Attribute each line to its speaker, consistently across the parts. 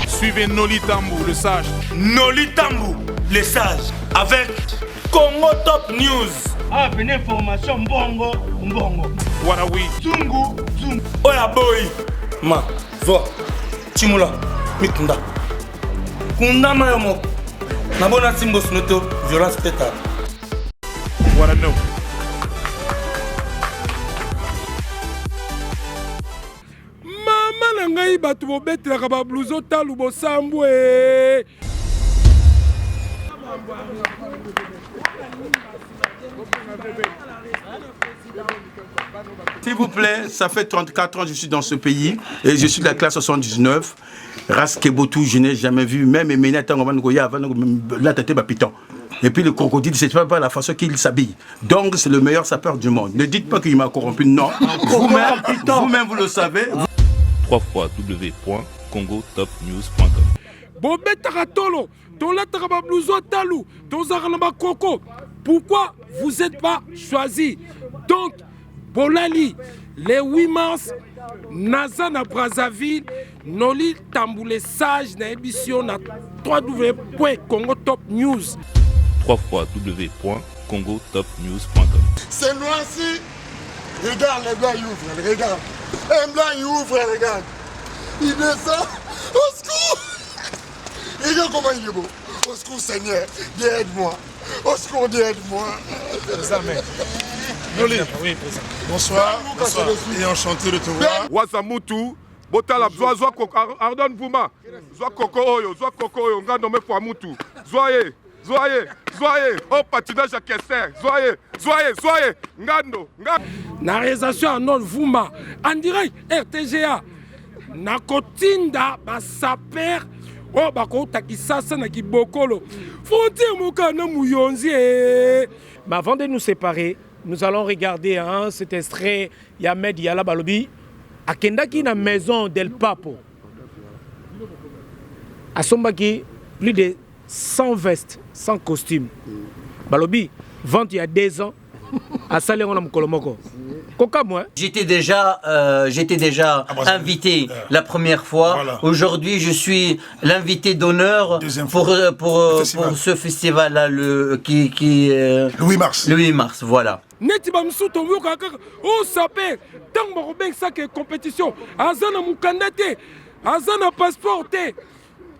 Speaker 1: Suivez Noli Tambou, le sage.
Speaker 2: Noli Tambou, le sage. Avec Congo Top News.
Speaker 3: Ah, une information bongo.
Speaker 1: Warawi.
Speaker 3: Zungu.
Speaker 2: Oya boy. Ma, zo. Chimula, mikunda. Kunda mayomo. Nabona simbo snoto, violence teta.
Speaker 1: Warano.
Speaker 4: Mama nangai batu bobetra ka ba blouson talu bo sambwe.
Speaker 5: S'il vous plaît, ça fait 34 ans que je suis dans ce pays et je suis de la classe 79. Race Kebotou, je n'ai jamais vu. Même Emena Tangomangoya avant la tête piton. Et puis le crocodile, c'est pas la façon qu'il s'habille. Donc c'est le meilleur sapeur du monde. Ne dites pas qu'il m'a corrompu, non. Vous-même, vous le savez.
Speaker 6: www.congotopnews.com.
Speaker 4: Bobetaka tolo, tolataka ba blouson talu, tozaka ba koko. Pourquoi vous n'êtes pas choisi? Donc, Bolali, le 8 mars, Nazana Brazzaville, Noli Tambou le sage na émission na www.congotopnews.
Speaker 6: www.congotopnews.com.
Speaker 7: C'est noir-ci. Regarde, les blancs, ils ouvrent, regarde. Un blanc, il ouvre, regarde. Il descend. Au secours. Regarde comment il est beau. Au secours, Seigneur, aide-moi. Au secours, aide-moi.
Speaker 1: Noli.
Speaker 6: Oui,
Speaker 7: Bonsoir.
Speaker 6: et enchanté de te voir.
Speaker 1: Wazamutu. Botala Zwa Koko. Ardon Vuma. Zwa Koko Oyo. Nga nommé pour Amutu. Zoye. Oh, patinage à Kessler. Zoye. Ngando.
Speaker 4: Na réalisation à Nord Vuma, en direct RTGA. Na kotinda ba saper. Oh, bako takisasa na kibokolo. Frontière mokana muyonzi.
Speaker 8: Mais avant de nous séparer, nous allons regarder cet extrait. Yamed Yala Balobi. A Kendaki na maison del Papo. À Sombaki, plus de 100 vestes, 100 costumes. Balobi, vente il y a 2 ans. À Saléon Kolomoko.
Speaker 9: J'étais déjà invité la première fois. Voilà. Aujourd'hui, je suis l'invité d'honneur pour ce festival-là, le
Speaker 7: 8 mars.
Speaker 9: Le 8 mars, voilà.
Speaker 4: Compétition. Azana Mukandate, Azana Passeporté.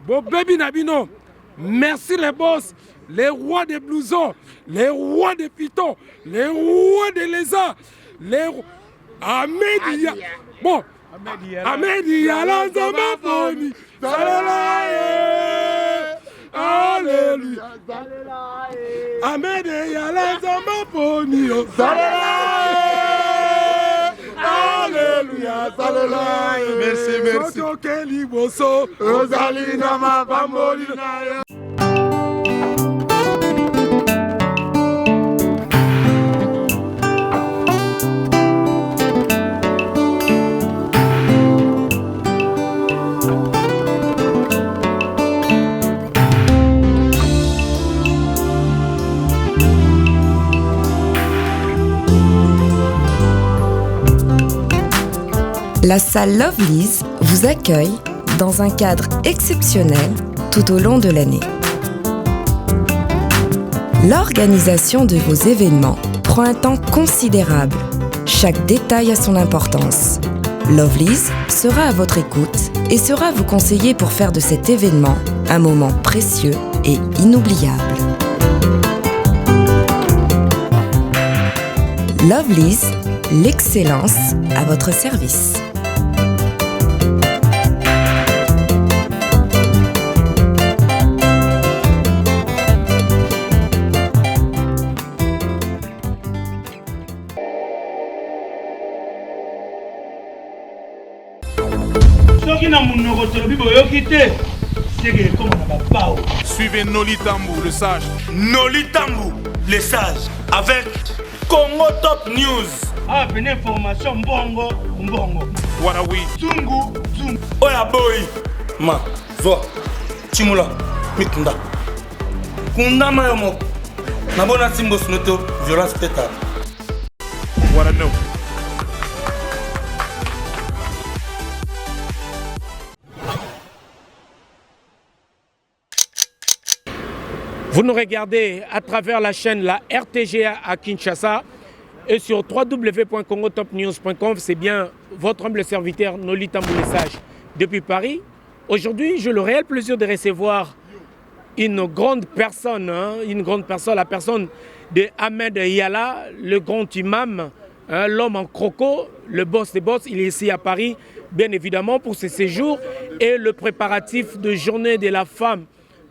Speaker 4: Bon, baby Nabino. Merci les boss, les rois des blousons, les rois des pitons, les rois des lézards, les rois. Amédia. Bon. Amédia la Zamafoni. Alléluia. Amédia la Zamafoni. Alléluia. Merci.
Speaker 10: La salle Lovely's vous accueille dans un cadre exceptionnel tout au long de l'année. L'organisation de vos événements prend un temps considérable. Chaque détail a son importance. Lovely's sera à votre écoute et saura vous conseiller pour faire de cet événement un moment précieux et inoubliable. Lovely's, l'excellence à votre service.
Speaker 1: Suivez Noli Tambou, le sage.
Speaker 2: Noli Tambou, le sage. Avec Congo Top News.
Speaker 3: Ah, une information bongo.
Speaker 1: Warawi.
Speaker 3: Zungu.
Speaker 2: Oya boy. Ma, zo. Chimula, mikunda. Kunda mayomo. Nabona simbo snoto, violence teta.
Speaker 1: Warano.
Speaker 8: Vous nous regardez à travers la chaîne la RTGA à Kinshasa et sur www.congotopnews.com. C'est bien votre humble serviteur Noli Tamboulé Sage depuis Paris. Aujourd'hui, j'ai le réel plaisir de recevoir une grande personne, la personne de Ahmed Yala, le grand imam, l'homme en croco, le boss des boss. Il est ici à Paris, bien évidemment, pour ce séjour et le préparatif de journée de la femme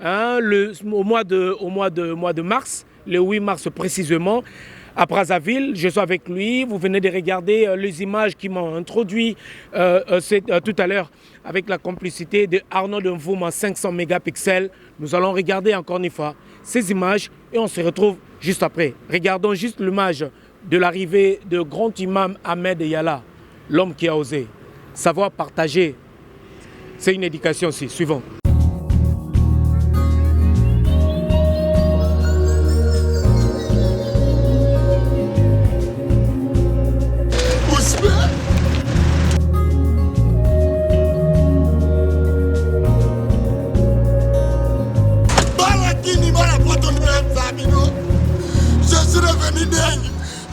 Speaker 8: au mois de mars, le 8 mars précisément, à Brazzaville. Je suis avec lui. Vous venez de regarder les images qui m'ont introduit tout à l'heure avec la complicité de Arnaud Mvoum en 500 mégapixels. Nous allons regarder encore une fois ces images et on se retrouve juste après. Regardons juste l'image de l'arrivée de grand imam Ahmed Yala, l'homme qui a osé savoir partager. C'est une éducation aussi. Suivons.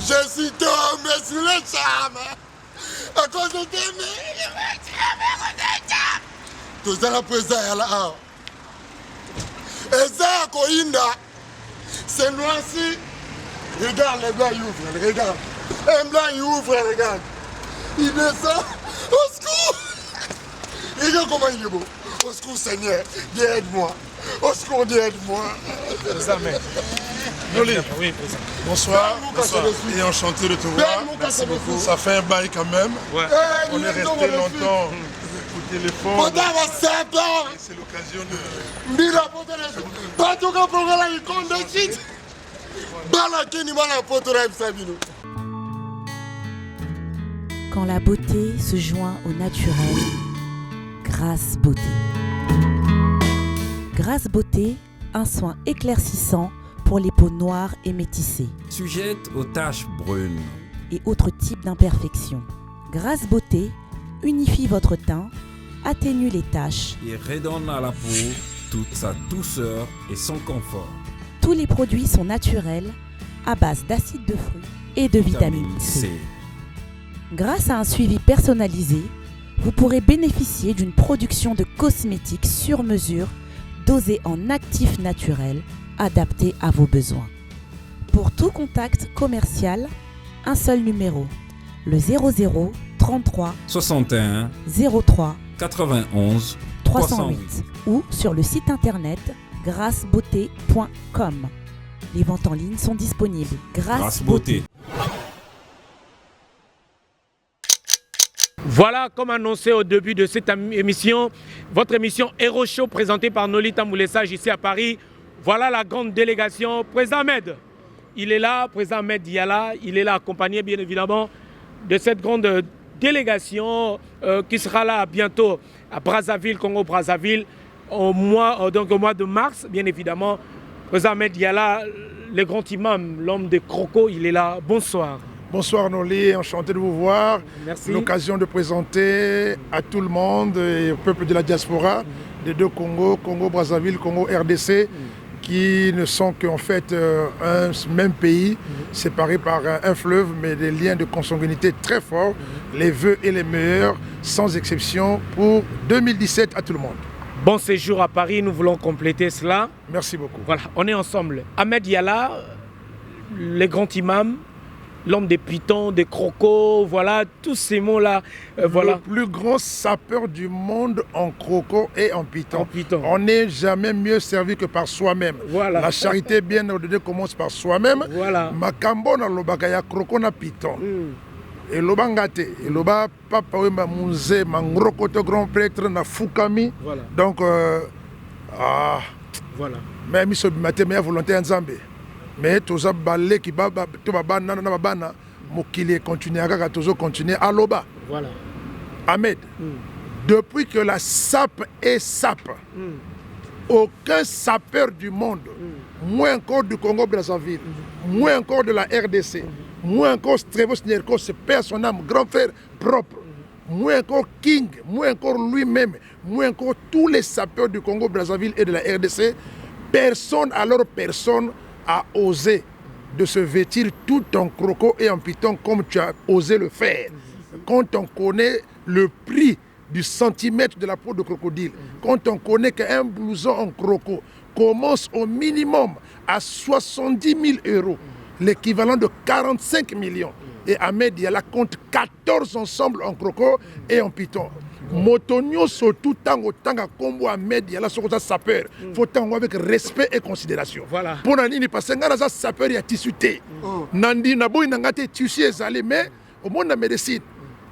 Speaker 7: Je suis tombé sous le charme à cause de tes tout ça la présence là. Et ça, Koinda, c'est noir-ci. Regarde les blancs, ils ouvrent, regarde. Un blanc, il ouvre, regarde. Il descend. Au secours! Regarde comment il est beau. Au secours, Seigneur, Dieu aide-moi. Au secours, Dieu aide-moi.
Speaker 6: Noli, oui, bonsoir, et enchanté de te voir.
Speaker 7: Merci beaucoup.
Speaker 6: Ça fait un bail quand même.
Speaker 7: Ouais.
Speaker 6: On est resté longtemps au téléphone.
Speaker 7: C'est
Speaker 6: l'occasion
Speaker 7: de...
Speaker 11: Quand la beauté se joint au naturel, Grâce Beauté. Grâce Beauté, un soin éclaircissant pour les peaux noires et métissées,
Speaker 12: sujette aux taches brunes
Speaker 11: et autres types d'imperfections. Grâce Beauté unifie votre teint, atténue les taches
Speaker 12: et redonne à la peau toute sa douceur et son confort.
Speaker 11: Tous les produits sont naturels, à base d'acide de fruits et de vitamine C. Grâce à un suivi personnalisé, vous pourrez bénéficier d'une production de cosmétiques sur mesure, dosée en actifs naturels, adapté à vos besoins. Pour tout contact commercial, un seul numéro, le 00 33
Speaker 12: 61
Speaker 11: 03
Speaker 12: 91
Speaker 11: 308 ou sur le site internet grâcebeauté.com. Les ventes en ligne sont disponibles. Grâce Beauté.
Speaker 8: Voilà, comme annoncé au début de cette émission, votre émission Hero Show présentée par Noli Tamboulé Sage ici à Paris. Voilà la grande délégation. Président Ahmed, il est là, président Ahmed Yala, il est là accompagné bien évidemment de cette grande délégation qui sera là bientôt à Brazzaville, Congo-Brazzaville, au mois de mars, bien évidemment. Président Ahmed Yala, le grand imam, l'homme des crocos, il est là. Bonsoir.
Speaker 13: Bonsoir Noli, enchanté de vous voir.
Speaker 8: Merci.
Speaker 13: L'occasion de présenter à tout le monde et au peuple de la diaspora des deux Congo, Congo-Brazzaville, Congo-RDC, qui ne sont qu'en fait un même pays, séparés par un fleuve, mais des liens de consanguinité très forts. Les vœux et les meilleurs, sans exception, pour 2017 à tout le monde.
Speaker 8: Bon séjour à Paris, nous voulons compléter cela.
Speaker 13: Merci beaucoup.
Speaker 8: Voilà, on est ensemble. Ahmed Yala, le grand imam, l'homme des pitons, des crocos, voilà, tous ces mots-là. Voilà.
Speaker 13: Le plus grand sapeur du monde en croco et en piton. On n'est jamais mieux servi que par soi-même.
Speaker 8: Voilà.
Speaker 13: La charité bien ordonnée commence par soi-même.
Speaker 8: Voilà.
Speaker 13: Makambo na lobaka ya crocco na piton. Et lobangate, et loba papa wema munze mangrokoto grand prêtre na fukami.
Speaker 8: Voilà.
Speaker 13: Donc
Speaker 8: voilà.
Speaker 13: Mais miso bimate meya volonté en Zambie. Mais toza balé qui ba to babana na babana mokili continue kaka tozo continuer à loba.
Speaker 8: Voilà.
Speaker 13: Ahmed, depuis que la sape est sape, aucun sapeur du monde, moins encore du Congo-Brazzaville, moins encore de la RDC, moins encore Strevos Nierko, c'est père son âme, grand frère propre, moins encore King, moins encore lui-même, moins encore tous les sapeurs du Congo-Brazzaville et de la RDC, personne a osé de se vêtir tout en croco et en python comme tu as osé le faire. Quand on connaît le prix du centimètre de la peau de crocodile, quand on connaît qu'un blouson en croco commence au minimum à 70 000 €, l'équivalent de 45 millions. Et Ahmed Diala compte 14 ensembles en croco et en python. Motonio surtout tango combo Ahmed Diala sur sa sapeur. Faut tango avec respect et considération.
Speaker 8: Voilà.
Speaker 13: Pour nani parce que ngana sapeur ya tissu té. Nandi na boy nangate tissu ezali mais au monde la médecine.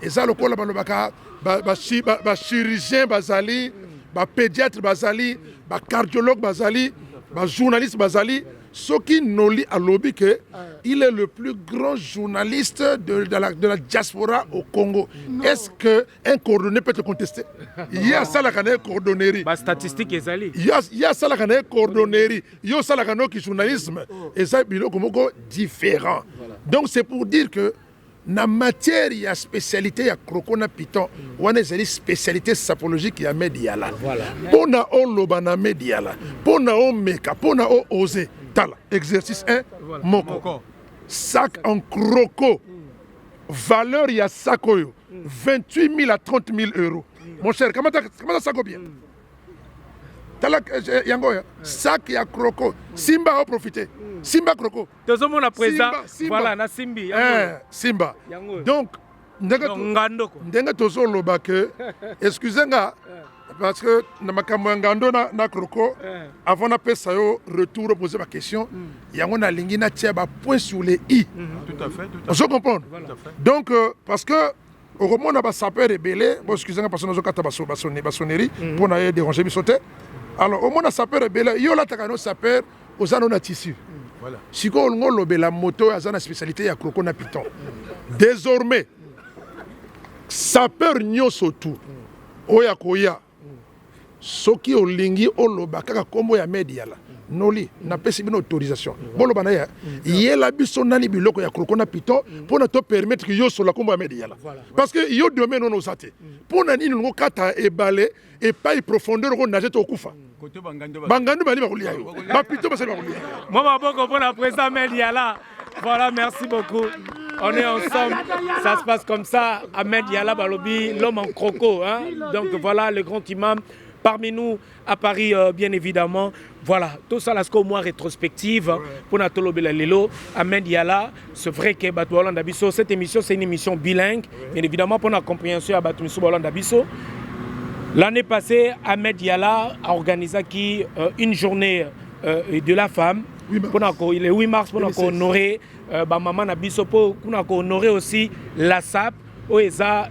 Speaker 13: Eza lokola balobaka ba chirurgien bazali, ba pédiatre bazali, ba cardiologue bazali, ba journaliste bazali. Soki Noli a lobby que il est le plus grand journaliste de la diaspora au Congo. Est-ce qu'un coordonné peut te contester? Il y a ça la coordonnerie.
Speaker 8: La statistique est allée.
Speaker 13: Il y a ça la coordonnerie. Il y a ça la journalisme. Et ça est différent. Donc c'est pour dire que na matière il y a spécialité il y a crocona python on a une spécialité sapologique il y a Mediala pour na on lobana Mediala pour na on meka pour na on oser tala exercice 1 moko sac en croco valeur il y a sac 28 000 à 30 000 €. Mon cher comment ça go bien tala yangoya sac ya croco simba a profité simba croco
Speaker 8: tozomona na présent voilà na simbi
Speaker 13: simba donc ndenga tozoloba que excusez-nga parce que na makambo ngando na croco avant na pesa yo retour poser ma question yango na lingi na tia ba point sur les i tout à fait je comprends donc parce que au moment na ba sapeur rebelle bon excusez-nga parce que nous okata basonnerie pour na déranger bisoté. Alors, au moins, ça peut rebeller. Il y a un sapeur aux anneaux tissu. Si on a la moto, il y a une spécialité à crocona python. Désormais, sapeur n'y a surtout. Oya koya. Soki o lingi o loba kaka kombo ya media la. Noli na pesi une autorisation. Bon loba na ya. Yé la biso nani biloko ya crocona python pour ne te permettre que yo sur la kombo ya media la. Parce que yo domaine non osate. Pour nani nous kata e balé et pas y profondeur on nage to kufa. Bangando bali ba kulia yo. Ba python ba se ba kulia.
Speaker 8: Moi ma boko pour la présent media là. Voilà, merci beaucoup. On est ensemble, ça se passe comme ça. Ahmed Diala Balobi, l'homme en croco. Hein? Donc voilà le grand imam parmi nous à Paris, bien évidemment. Voilà, tout ça, là, c'est au moins rétrospective pour Natolo Belalelo. Ahmed Diala, c'est vrai que Batou Hollande Abisso, cette émission, c'est une émission bilingue. Bien évidemment, pour la compréhension à Batou Hollande Abisso. L'année passée, Ahmed Diala a organisé une journée de la femme. Il est 8 mars pour honorer maman Nabiso, pour honorer aussi la SAP. Oeza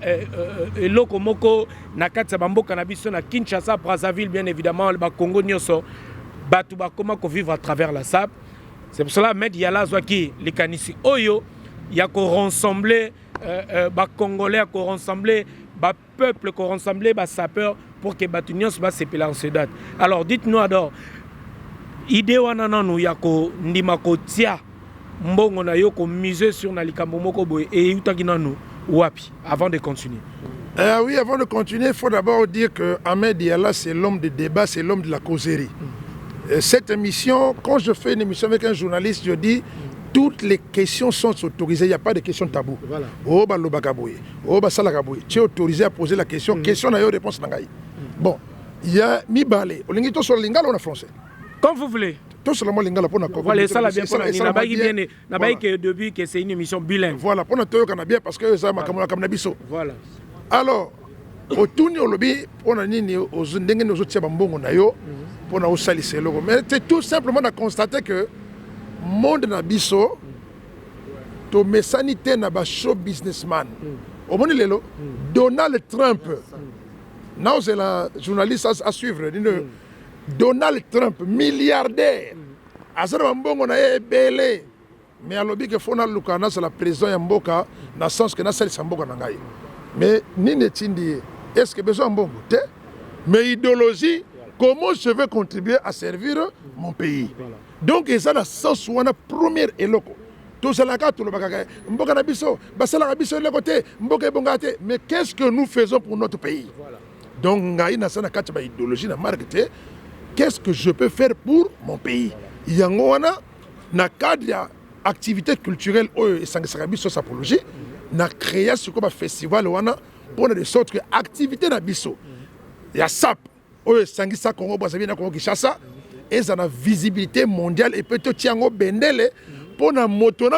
Speaker 8: Lokomoko Nakatsa Bamboka Nabiso na Kinshasa, Brazzaville, bien évidemment, le Congo Nyoso. Batu Bakoma ko vivre à travers la SAP. C'est pour cela Ahmed Diala Zwaki, les Kanisi Oyo, il y a qu'on rassembler Congolais, qu'on rassembler peuple, qu'on rassembler sapeurs pour que Batu Nyos va s'épeler en ce date. Alors dites-nous alors. Idée wana nanu yako ndima ko tia mbongo na yo ko miser sur na likambo moko boye et utaki nanu wapi avant de continuer.
Speaker 13: Oui, avant de continuer, il faut d'abord dire que Ahmed Diala c'est l'homme de débat, c'est l'homme de la causerie. Cette émission, quand je fais une émission avec un journaliste, je dis toutes les questions sont autorisées, il n'y a pas de questions taboues. Voilà. Oh ba lobakaboye, oh ba salakaboye. Tu es autorisé à poser la question, question na yo réponse nangai. Bon, il y a mi balé, olingi to sur lingala on a français.
Speaker 8: Comme vous voulez.
Speaker 13: Tout seulement lingala pour na ko.
Speaker 8: Voilà, ça la bien pour na ba bien na ba que depuis que c'est une émission bilingue.
Speaker 13: Voilà, pour na to kana bien parce que ça makamona kamna biso.
Speaker 8: Voilà.
Speaker 13: Alors, au tourni au lobby, on a nini aux ndenge nos autres bambongo na yo pour na osalise logo. Mais c'est tout simplement à constater que monde na biso to mesanité na ba show businessman. Au monde lelo Donald Trump. Now c'est la journaliste à suivre. Donald Trump, milliardaire. Azara mbongo na ebele. Mais alobi que fona lukana c'est la prison ya mboka na sens que na sel samboka na ngai. Mais nini tindi est-ce que besoin mbongo te? Mais idéologie, comment je vais contribuer à servir mon pays? Donc ils ont la sens wana première eloko. Tout cela ka tout le bagage. Mboka na biso, basala na biso le côté, mboka bongate. Mais qu'est-ce que nous faisons pour notre pays? Donc ngai na sana kati ba idéologie na marketing. qu'est-ce que je peux faire pour mon pays. Yango wana na cadre ya activité culturelle et sangisaka biso sapologie na créé ce comme festival wana pour de sorte que activité na biso ya sap sangisa Congo Brazzaville na Congo Kinshasa et ça a visibilité mondiale et peut-être tiango bendele pour na moto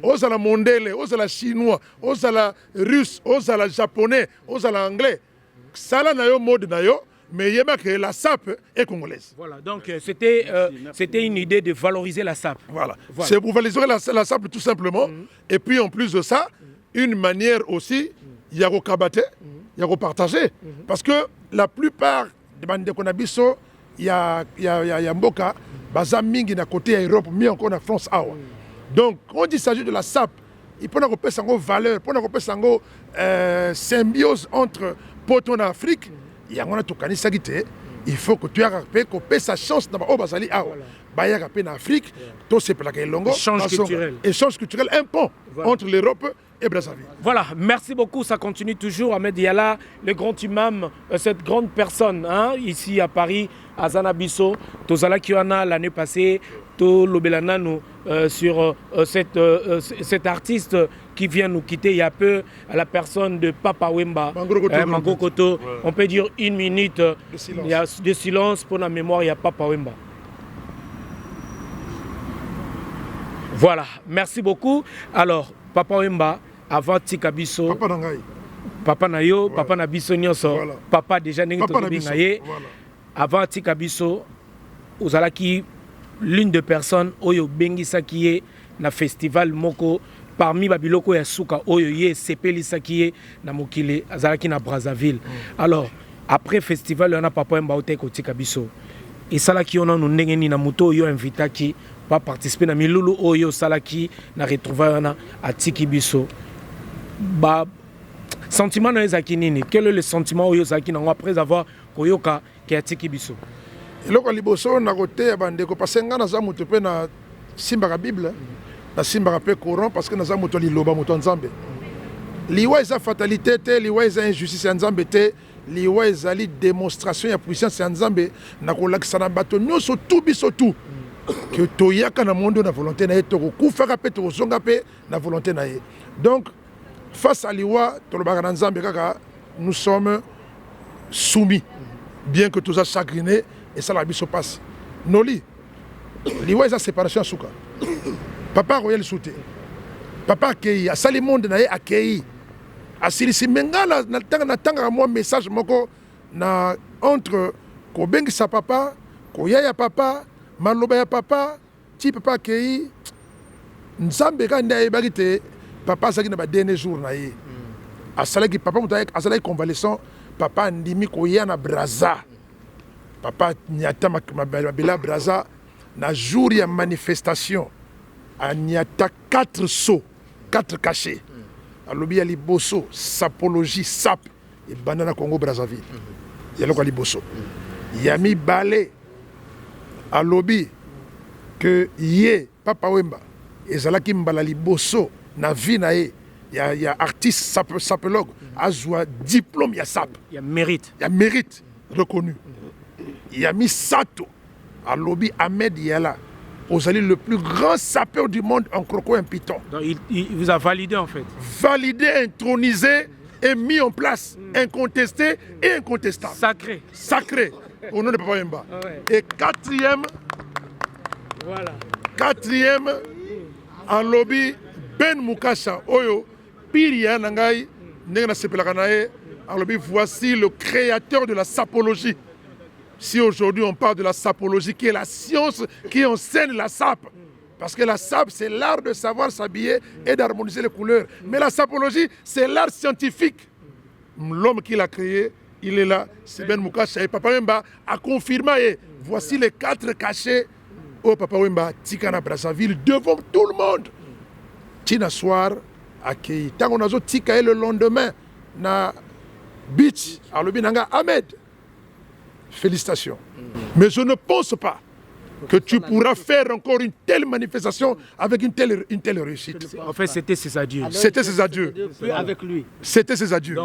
Speaker 13: ozala mondele ozala chinois ozala russe ozala japonais ozala anglais sala na yo mode na yo mais yeba que la SAP est congolaise.
Speaker 8: Voilà, donc c'était une idée de valoriser la SAP.
Speaker 13: Voilà. C'est pour valoriser la SAP tout simplement. Et puis en plus de ça, une manière aussi, il y a recabater, il y a repartager. Parce que la plupart des bandes de Konabiso, il y a Mboka, Baza Mingi na côté Europe, mais encore en France. Donc, quand il s'agit de la SAP, il peut y avoir une valeur, il peut y avoir une symbiose entre Poto en Afrique. Il faut que tu aies sa chance dans l'Afrique, échange culturel, un pont entre l'Europe et Brazzaville.
Speaker 8: Voilà, merci beaucoup, ça continue toujours. Ahmed Diala, le grand imam, cette grande personne ici à Paris, à Zanabiso, Tozala Kiwana l'année passée, To Lobelanano sur cet artiste qui vient nous quitter il y a peu, à la personne de Papa Wemba, Mango Koto. On peut dire 1 minute de silence pour la mémoire, il y a Papa Wemba. Voilà, merci beaucoup. Alors, Papa Wemba, avant Tikabiso, Papa Nayo, Papa Nabiso Nyonso, Papa déjà Nengi, avant Tikabiso, Ozalaki, l'une des personnes, Oyo Bengi Sakiye, na festival Moko, parmi Babiloko ya Souka, Oyo Ye, Sepeli Sakiye, na Mokile, Azalaki na Brazzaville. Alors, après festival, on a Papa Wemba Oteko Tikabiso. Et Salaki, on a nous n'engeni na Muto, Yo invita qui pas participer na Milulu, Oyo Salaki, na retrouver à Tikibiso. Bah, sentiment na ezaki nini? Quel est le sentiment Oyo Salaki après avoir Koyoka qui a Tikibiso?
Speaker 13: Eloko liboso na côté ya bandeko parce que ngana za mutu pe na simbaka Bible na simbaka pe Coran parce que na za mutu liloba mutu nzambe liwa eza fatalité te liwa eza injustice ya nzambe te liwa ezali démonstration ya puissance ya nzambe na kolakisa na bato nyonso tout biso tout que toyaka na monde na volonté na ye tokokufaka pe tokozonga pe na volonté na ye. Donc face à liwa tolobaka na nzambe kaka nous sommes soumis bien que tous a chagriné. Et ça la biso passe. Noli, liwa eza séparation souka. Papa royal souté. Papa akei, a sali monde na ye akei. Asilisi mengala na tanga moi message moko na entre ko bengi sa papa, ko yaya papa, maloba ya papa, ti papa akei. Nzambe ka ndaye bagite papa saki na ba dernier jour na ye. Asalaki papa mutaye asalaki convalescent, papa ndimi ko ya na Brazza. Papa Nyata Mabela Braza, na jour ya manifestation, a Nyata 4 sauts, 4 cachets. A lobi ya liboso, sapologie, sap, et banana Congo Brazzaville. Ya loko liboso. Yami balé, a lobi, que yé, Papa Wemba, et zalaki mbala liboso, na vie na ye, ya artiste sapologue, a joua diplôme ya sap.
Speaker 8: Ya mérite.
Speaker 13: Ya mérite, reconnu. Yami Sato, à lobby Ahmed Diala, Ozali le plus grand sapeur du monde en croco et en python.
Speaker 8: Donc il vous a validé en fait.
Speaker 13: Validé, intronisé et mis en place, incontesté et incontestable.
Speaker 8: Sacré.
Speaker 13: Sacré, au nom de Papa Wemba. Et quatrième, en lobby Ben Mukasha, Oyo, Piria Nangai, Nengana Sepelakanae, en lobby, voici le créateur de la sapologie. Si aujourd'hui on parle de la sapologie, qui est la science qui enseigne la sape, parce que la sape c'est l'art de savoir s'habiller et d'harmoniser les couleurs. Mais la sapologie c'est l'art scientifique. L'homme qui l'a créé, il est là, c'est Ben Mukasha. Et Papa Wemba a confirmé, voici les 4 cachets au Papa Wemba, Tikana Brazzaville, devant tout le monde. Tina soir, accueilli. Tant qu'on a Tika le lendemain, na beach, à l'Obinanga Ahmed. Félicitations. Mais je ne pense pas que tu pourras faire encore une telle manifestation avec une telle réussite.
Speaker 8: En fait, c'était ses adieux.
Speaker 13: C'était ses adieux.
Speaker 9: Avec lui.
Speaker 13: C'était ses adieux.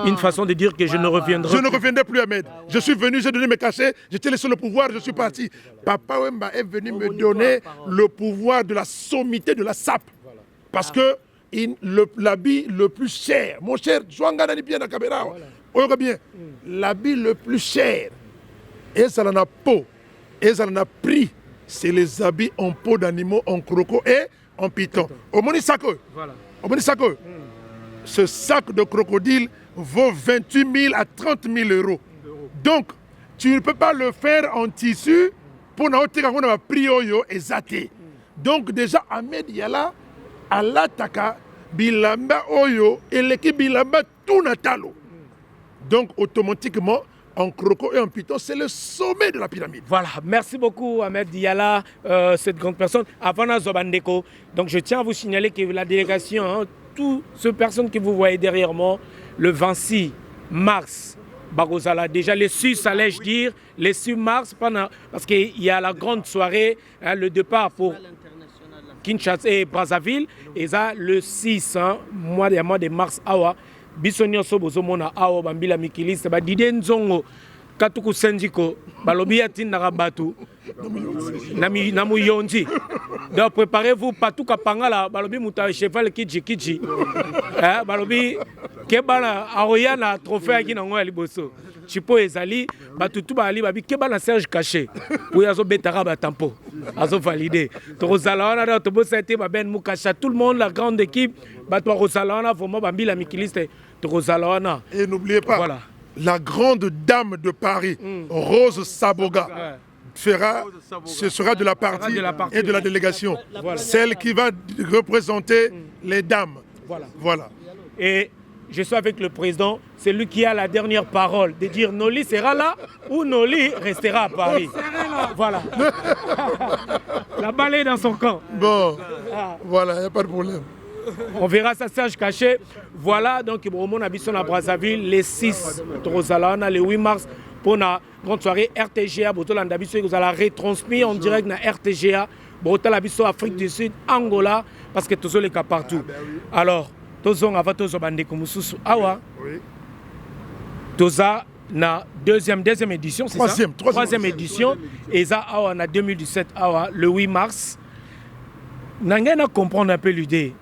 Speaker 8: Une façon de dire que je ne reviendrai
Speaker 13: Je ne reviendrai plus, Ahmed. Je suis venu, j'ai donné mes cachets, j'étais laissé le pouvoir, je suis parti. Papa Wemba est venu me donner le pouvoir de la sommité de la SAP. Parce que l'habit le plus cher, mon cher, l'habit le plus cher, et ça en a peau, et ça en a prix, c'est les habits en peau d'animaux, en croco et en python. Au Monisako, ce sac de crocodile vaut 28 000 à 30 000 euros. Donc, tu ne peux pas le faire en tissu pour n'avoir prix et zaté. Donc, déjà, Ahmed Yala, à l'ataka, bilamba oyo, et l'équipe bilamba tout natalo. Donc, automatiquement, en croco et en python, c'est le sommet de la pyramide.
Speaker 8: Voilà, merci beaucoup Ahmed Diala, cette grande personne. Avant Zobandeko, donc je tiens à vous signaler que la délégation, toutes ces personnes que vous voyez derrière moi, le 26 mars, Barozala, déjà les 6, allais-je dire, les 6 mars, parce qu'il y a la grande soirée, le départ pour Kinshasa et Brazzaville, et ça le 6, mois de mars, awa. Bisonio sobozo mona awo bambila mikiliste ba dide nzongo katuku senjiko balobi ati na rabatu na muyonzi. Donc préparez-vous partout kapangala balobi muta cheval kiji balobi kebana aroya na trophée ki nango ya liboso chipo ezali batutu bali babi kebana Serge Caché pour yazo betara ba tempo azo valider to rozala na to bosete ba Ben Mukasha, tout le monde, la grande équipe bato rozala vraiment bambila mikiliste.
Speaker 13: Et n'oubliez pas, voilà, la grande dame de Paris, Rose Saboga, ce sera de la partie et de la délégation. Voilà. Celle qui va représenter les dames. Voilà.
Speaker 8: Et je suis avec le président, c'est lui qui a la dernière parole, de dire Noli sera là ou Noli restera à Paris. Voilà. La balle est dans son camp.
Speaker 13: Bon, voilà, il n'y a pas de problème.
Speaker 8: On verra ça, Serge Caché. Voilà, donc on a vu à Brazzaville les 6 le 8 mars pour la grande soirée RTGA. Vous allez retransmis en direct na RTGA. Vous allez voir Afrique du Sud, Angola, parce que tous les cas partout. Alors, tous on va tous bande comme sous awa. Tous na deuxième édition, c'est ça? Troisième édition. Et ça awa na 2017 awa le 8 mars. N'angena comprendre un peu l'idée.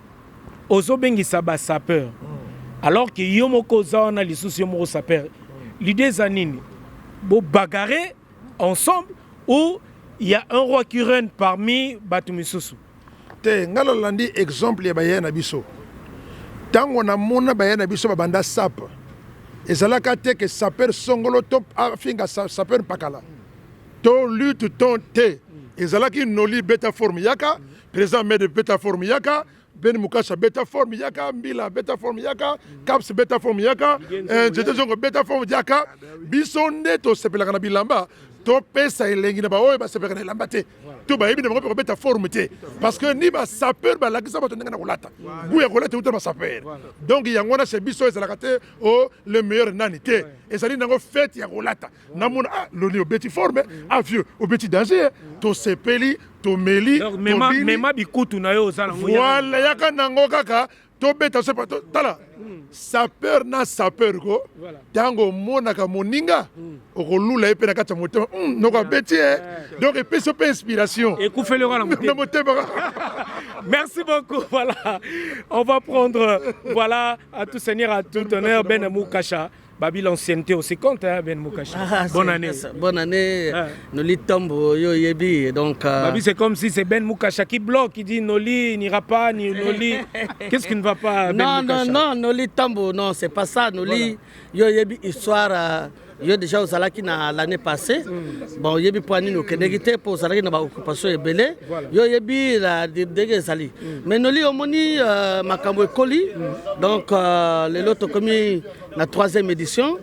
Speaker 8: Ozobengisa ba sapeur. Alors que yomoko zaona lisusu yomoko sapeur. L'idée zanini bo bagarrer ensemble ou il y a un roi qui règne parmi batumisusu.
Speaker 13: Te ngalo landi exemple ya bayana biso. Tango na mona bayana biso babanda sap. Ezalaka te que sapeur songolo top afinga sapeur pakala. To lutte ton te. Ezalaki noli beta forme yaka, président de beta forme yaka. Ben Mukasha beta forme yaka, Mbila beta forme yaka, Caps beta forme yaka, j'étais zongo beta forme yaka, bisonde to sepela kana bilamba, to pesa elengi na ba oyo ba sepela kana lambate. To ba yebi na ko beta forme te parce que ni ba sapeur ba lakisa ba to ndanga na kolata. Bu ya kolata uta ba sapeur. Donc yangona se biso ezalaka te o le meilleur nani te. Ezali nango fête ya kolata. Namuna loni o beti forme, avieux o beti danger, to sepeli Tomeli,
Speaker 8: Mema bikutu na yo osala ngoya.
Speaker 13: Voilà, yaka nango kaka, to beta sepa to tala. Sapeur na sapeur ko. Tango monaka moninga, okolula epe na kata motema. Noko beti donc et so pe inspiration.
Speaker 8: Et ku fele ngana motema. Merci beaucoup. Voilà. On va prendre voilà à tout seigneur à tout honneur Ben Mukasha. Babi l'ancienneté aussi compte, hein, Ben Mukasha. Bonne année.
Speaker 9: Bonne année. Noli Tombo, yo yebi. Donc,
Speaker 8: Babi, c'est comme si c'est Ben Mukasha qui bloque, qui dit Noli n'ira pas, ni Noli. Qu'est-ce qui ne va pas, Ben Mukasha?
Speaker 9: Non, Noli Tombo, non, c'est pas ça. Noli, yo yebi histoire. Yo déjà aux alaki na l'année passée. Bon, yebi poani no kenegite pour salaki na ba occupation ebele. Yo yebi la dege sali. Mais Noli omoni makambo ekoli. Donc les loto commis la 3e édition.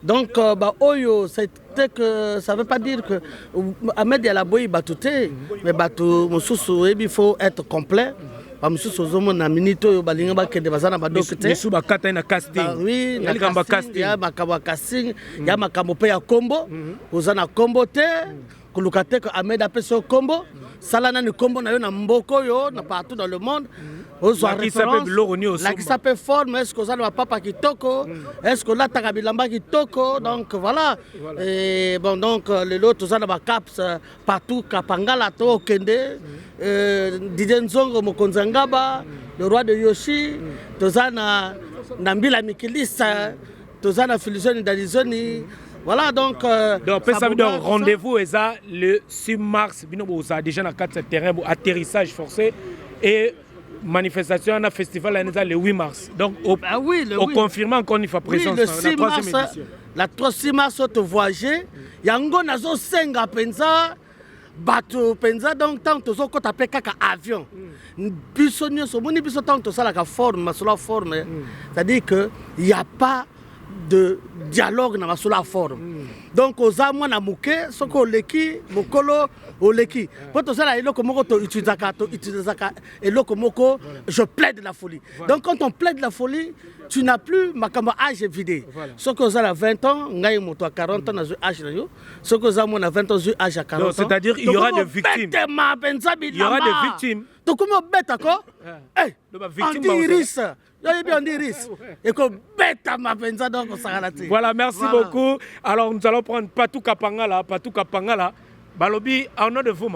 Speaker 9: Donc bah oyo c'était que ça veut pas dire que Ahmed Yalaboyi batouté mais batou mususu yebi faut être complet. Bamususu zomo na minito yo balinga bakende bazana badokite
Speaker 8: misu bakata na casting.
Speaker 9: Oui, na casting, ya makambo casting, ya makambo pe ya kombo, ozana kombo te. koluka te que Ahmed apesi yo kombo sala nani kombo na yo na mboko yo na partout dans le monde ozwa référence lakisa pe forme est-ce que oza na bapapa kitoko est-ce que olataka bilamba kitoko donc voilà et bon donc lelo toza na bacaps partout kapangala to okende Didier Nzongo mokonzi ya Ngaba le roi de Yoshi toza na Mbila Mikilisa toza na Filisoni Dalizoni. Voilà donc.
Speaker 8: Donc, ça veut dire rendez-vous le 6 mars, vous avez déjà dans 4 terrains, atterrissage forcé et manifestation à festival le 8 mars. Donc, au confirmant encore une fois présence.
Speaker 9: Oui, le 6 mars, la 6 mars, tu voyager. Yango nazo senga penza. Bato penza donc tant to zoko tapé kaka avion. Biso nyonso moni biso tant to sala ka forme, la forme. C'est-à-dire que il y a pas de dialogue na basula forme. Donc aux amwa na muke soko leki mokolo oleki. Poto sala eloko moko to utilisaka eloko moko je plaide la folie. Donc quand on plaide la folie, tu n'as plus makamba âge vidé. Soko aux a 20 ans, ngai moto à 40 ans na âge na yo. Soko aux amwa na 20 ans âge à 40 ans.
Speaker 8: C'est-à-dire il y aura des victimes.
Speaker 9: Il
Speaker 8: y aura des victimes.
Speaker 9: Donc comment bête quoi? Eh,
Speaker 8: voilà, merci beaucoup. Alors nous allons prendre Patou Kapangala. Balobi, au nom de vous,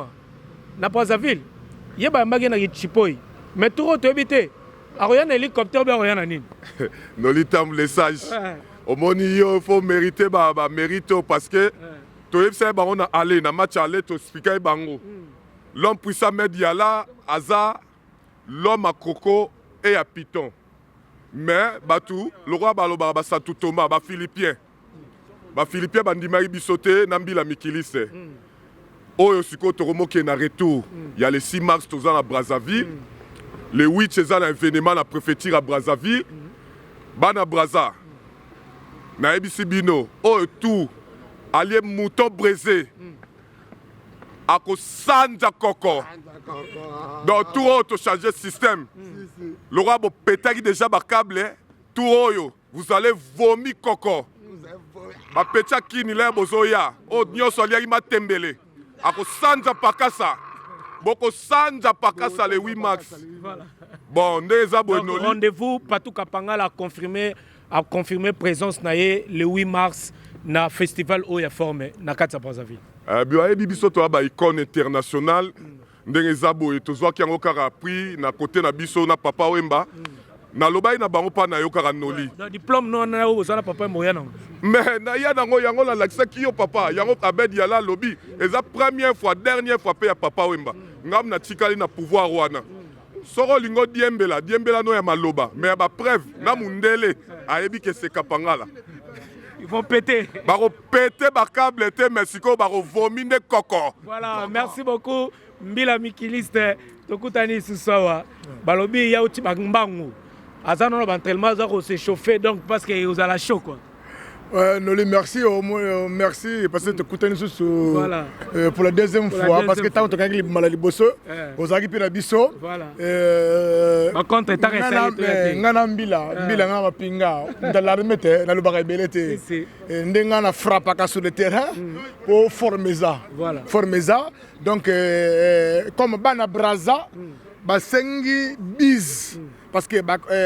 Speaker 8: na Brazzaville, il y a un chipoy. Mais tout le monde est un hélicoptère,
Speaker 1: Nolitam les sages. Au monde, il faut mériter, mérite parce que tu sais, on a allé, na match aller, tu expliques bango. L'homme puissant Mediala, Aza, l'homme à Coco et à Python. Mais, Batou, le roi Baloba, Satou Thomas, Philippien. Philippien, Bandimari Bissoté, Nambila Mikilise. Oyo Siko Toromo qui est en retour. Il y a le 6 mars, tu es à Brazzaville. Le 8, c'est un événement à la préfecture à Brazzaville. Bana Brazza. Na Ebisi Bino. Oyo tout. Allié mouton brisé. Ako Sanja Koko. Donc tout autre changer le système. Le roi va péter déjà le câble. Tout oyo. Vous allez vomir Koko. Ma pétia kini le bozoya. O nyoso liya ima tembele. Ako Sanja Pakasa. Boko Sanja Pakasa le 8 mars. Bon,
Speaker 8: rendez-vous Patou Kapangala a confirmé présence naie le 8 mars na festival Oya formé na Katsa Brazzaville.
Speaker 1: Bien, biso to ba icône internationale ndenge zabo et tozwa ki yango kaka prix na côté na biso na Papa Wemba na lobai na bango pa na yo kaka noli.
Speaker 8: Na diplôme non na yo na Papa Moya non.
Speaker 1: Mais na ya nango yango la lakisa ki yo papa yango Abed Yala lobby eza première fois dernière fois pe ya Papa Wemba ngam na tikali na pouvoir wana. Soro lingo diembela no ya maloba mais ba preuve na mundele ayebi ke se kapangala.
Speaker 8: Ils vont péter.
Speaker 1: Baro péter ba câble té Mexico baro vominer Koko.
Speaker 8: Voilà, merci beaucoup Mbila Mikiliste tokutani susawa. Balobi ya uti bagmbangu. Azano na entraînement za ko se chauffer donc parce que vous allez chaud quoi.
Speaker 13: Noli, merci, merci parce que tu écoutes pour la deuxième fois parce que tu as eu maladie bosso aux agipes na biso.
Speaker 8: Par contre, tu as resté.
Speaker 13: Ngana mbila ngana pinga dans l'armée te na lubaka belete. Ndenga na frappe sur le terrain pour former ça. Former ça. Donc comme bana Brazza basengi biz. Parce que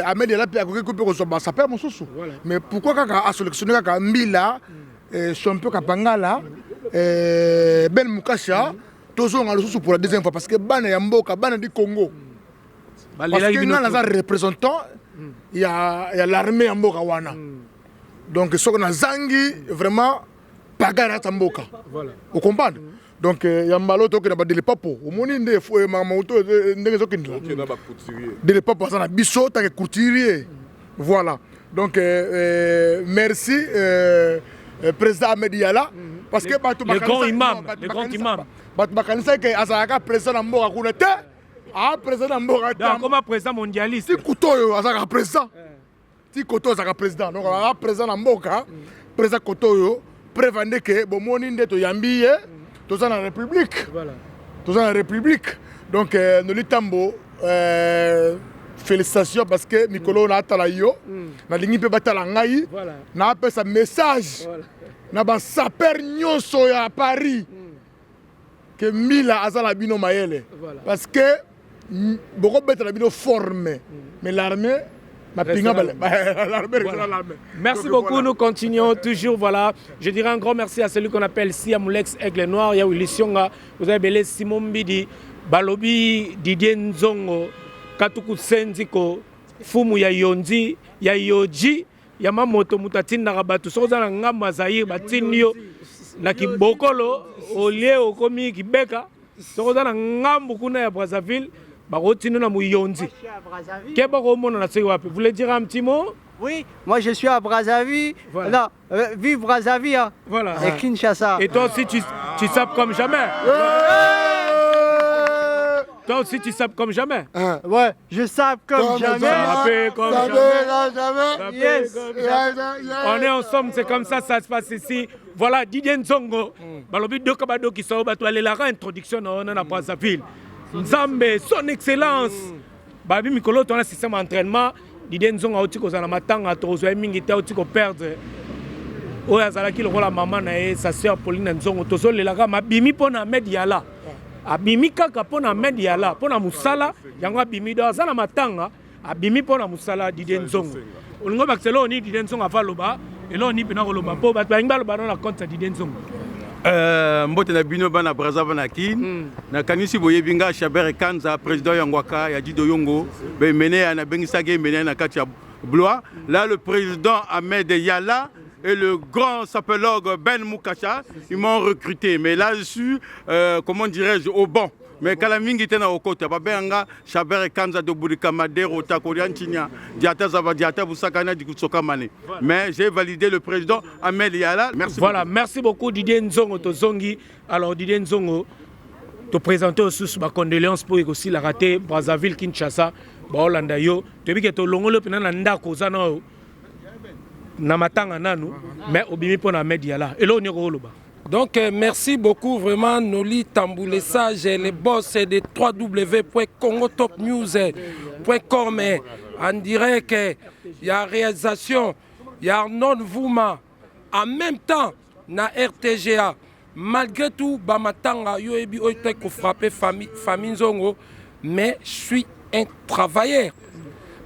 Speaker 13: Ahmed Yala a coupé ça perd mon sous. Mais pourquoi quand a sélectionné Mbila, champion Kapangala, Ben Mukasha, tous ont sous pour la deuxième fois parce que Bana Yamboka, Bana du Congo. Parce que nous avons un représentant, il y a l'armée Yamboka Wana. Donc ce qu'on a Zangi vraiment Pagara Tamboka. Vous comprenez? Donc il y a un malo qui n'a pas de l'épapo. Au monde il faut mamoto de l'épapo ça na biso tant que couturier. Voilà. Donc merci président Ahmed Yala parce que
Speaker 8: le grand imam.
Speaker 13: Bakanisa que azaka président mboka kuna te. Ah président mboka ta.
Speaker 8: Comme président mondialiste.
Speaker 13: Ti Kotoyo azaka président. Ti Kotoyo azaka président. Donc président mboka président Kotoyo prévendre que bon moni ndeto yambiye. Tous en République. Voilà. Tous en République. Donc, nous lui tambo. Félicitations parce que Mikolo n'a pas yo. Na lingi pe batala ngai. Na appelle sa message. Na ba saper nyonso ya Paris.
Speaker 7: que Mila Azala Bino Mayele. Parce que beaucoup de Bino formé. Mais l'armée.
Speaker 8: Merci beaucoup, nous continuons toujours. Voilà. Je dirais un grand merci à celui qu'on appelle Siamoulex Aigle Noir. Il y a eu Lissionga, vous avez belé Simon Bidi, Balobi, Didier Nzongo, Katuku Senziko, Fumu ya Yondi, ya Yoji, Yamamoto Mutatin Narabatu, Sozana Ngamba Zahir, Batinio, Nakibokolo, Olie Okomi Kibeka, Sozana Ngambu Kuna ya Brazzaville. Vous voulez dire un petit mot?
Speaker 14: Oui, moi je suis à Brazzaville. Voilà. Non, vive Brazzaville. Hein.
Speaker 8: Voilà.
Speaker 14: Et Kinshasa.
Speaker 8: Et toi aussi, tu sapes comme jamais. Toi aussi, tu sapes comme jamais.
Speaker 14: Ouais, je sape comme jamais.
Speaker 8: Yes. On est ensemble, c'est comme ça se passe ici. Voilà, Didier Nzongo. Balobi Dokabado qui sort, tu allais la introduction dans la Brazzaville. Nzambe, son excellence. Babi Mikolo, tu as un système d'entraînement. Didier Nzongo a aussi un matanga, tu as mingi te aussi perdre. Oya zalaki le rôle maman na sa sœur Pauline Nzongo. Tu as le laga mabimi pona mediala. Abimi kaka pona mediala, pona musala, yango bimi do zala matanga, abimi pona musala Didier Nzongo. Olingo bakelo ni Didier Nzongo avaloba, et là on y pena koloba po ba ngba loba na compte Didier Nzongo.
Speaker 5: Mbote na bino bana Brazzaville na kin na kanisi boye binga Chabert Kanza président Yangwaka ya Dido Yongo be mené na bengisa ge mené na kati ya Blois. Là le président Ahmed Yala et le grand sapologue Ben Moukacha ils m'ont recruté, mais là je suis comment dirais-je au banc. Mais Kalamingi était au côté, Babenga, Chabert Kanza de Bourika Madero, Takorian Chinia, Diata Zavadiata, Boussakana, Dikutsokamane. Mais j'ai validé le président Ahmed Yala. Merci.
Speaker 8: Voilà, merci beaucoup Didier Nzongo Tozongi. Alors Didier Nzongo, te présenter aussi ma condoléance pour aussi la raté Brazzaville, Kinshasa, Baolanda yo. Tu dis que tu longolo pena nanda kozana na matanga nanu, mais obimi pona Ahmed Yala. Et là on est au Loba.
Speaker 4: Donc merci beaucoup vraiment Noli Tamboulessage, les boss de www.congotopnews.com. On dirait qu'il y a réalisation, il y a Arnon Vouma, en même temps na RTGA. Malgré tout, Bamatanga, Yoebi Oite ko frappé famille Nzongo, mais je suis un travailleur.